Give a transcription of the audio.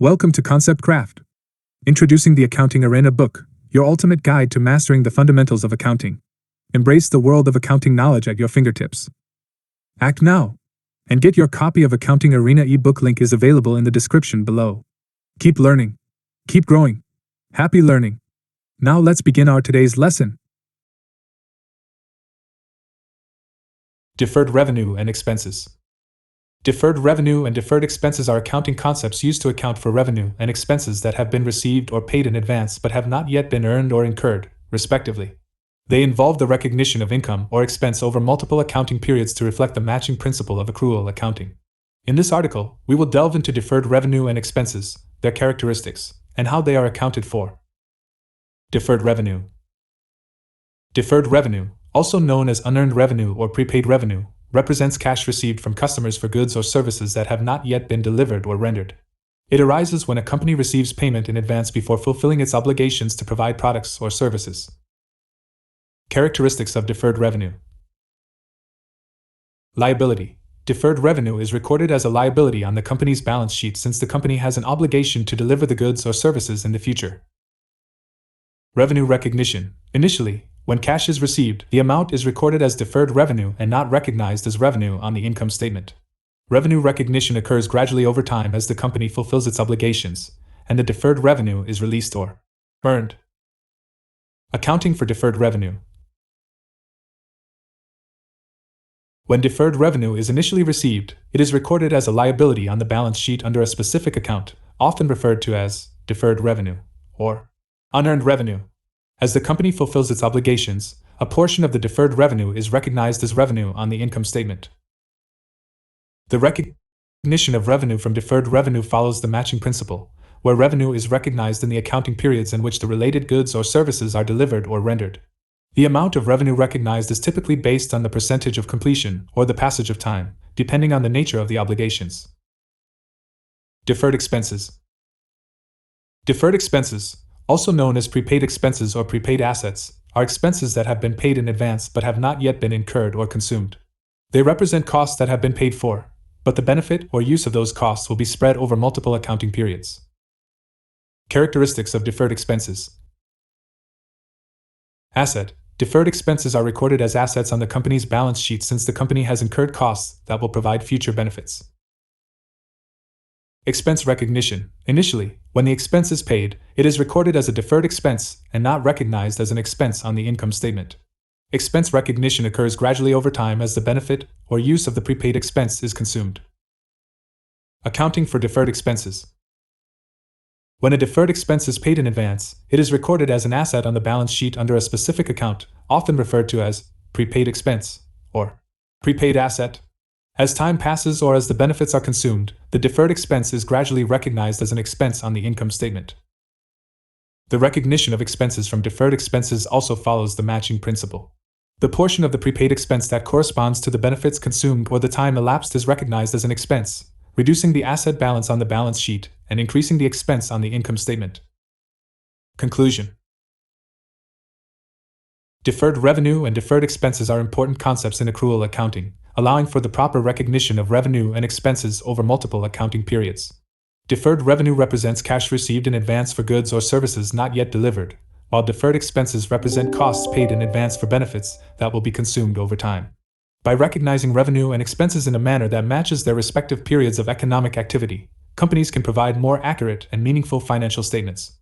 Welcome to KonceptCraft. Introducing the Accounting Arena book, your ultimate guide to mastering the fundamentals of accounting. Embrace the world of accounting knowledge at your fingertips. Act now, and get your copy of Accounting Arena ebook. Link is available in the description below. Keep learning. Keep growing. Happy learning. Now let's begin our today's lesson. Deferred revenue and expenses. Deferred revenue and deferred expenses are accounting concepts used to account for revenue and expenses that have been received or paid in advance but have not yet been earned or incurred, respectively. They involve the recognition of income or expense over multiple accounting periods to reflect the matching principle of accrual accounting. In this article, we will delve into deferred revenue and expenses, their characteristics, and how they are accounted for. Deferred revenue. Deferred revenue, also known as unearned revenue or prepaid revenue, represents cash received from customers for goods or services that have not yet been delivered or rendered. It arises when a company receives payment in advance before fulfilling its obligations to provide products or services. Characteristics of deferred revenue. Liability. Deferred revenue is recorded as a liability on the company's balance sheet since the company has an obligation to deliver the goods or services in the future. Revenue recognition. Initially, when cash is received, the amount is recorded as deferred revenue and not recognized as revenue on the income statement. Revenue recognition occurs gradually over time as the company fulfills its obligations, and the deferred revenue is released or earned. Accounting for deferred revenue. When deferred revenue is initially received, it is recorded as a liability on the balance sheet under a specific account, often referred to as deferred revenue or unearned revenue. As the company fulfills its obligations, a portion of the deferred revenue is recognized as revenue on the income statement. The recognition of revenue from deferred revenue follows the matching principle, where revenue is recognized in the accounting periods in which the related goods or services are delivered or rendered. The amount of revenue recognized is typically based on the percentage of completion or the passage of time, depending on the nature of the obligations. Deferred expenses. Deferred expenses, also known as prepaid expenses or prepaid assets, are expenses that have been paid in advance but have not yet been incurred or consumed. They represent costs that have been paid for, but the benefit or use of those costs will be spread over multiple accounting periods. Characteristics of deferred expenses. Asset. Deferred expenses are recorded as assets on the company's balance sheet since the company has incurred costs that will provide future benefits. Expense recognition. Initially, when the expense is paid, it is recorded as a deferred expense and not recognized as an expense on the income statement. Expense recognition occurs gradually over time as the benefit or use of the prepaid expense is consumed. Accounting for deferred expenses. When a deferred expense is paid in advance, it is recorded as an asset on the balance sheet under a specific account, often referred to as prepaid expense or prepaid asset. As time passes or as the benefits are consumed, the deferred expense is gradually recognized as an expense on the income statement. The recognition of expenses from deferred expenses also follows the matching principle. The portion of the prepaid expense that corresponds to the benefits consumed or the time elapsed is recognized as an expense, reducing the asset balance on the balance sheet and increasing the expense on the income statement. Conclusion. Deferred revenue and deferred expenses are important concepts in accrual accounting, allowing for the proper recognition of revenue and expenses over multiple accounting periods. Deferred revenue represents cash received in advance for goods or services not yet delivered, while deferred expenses represent costs paid in advance for benefits that will be consumed over time. By recognizing revenue and expenses in a manner that matches their respective periods of economic activity, companies can provide more accurate and meaningful financial statements.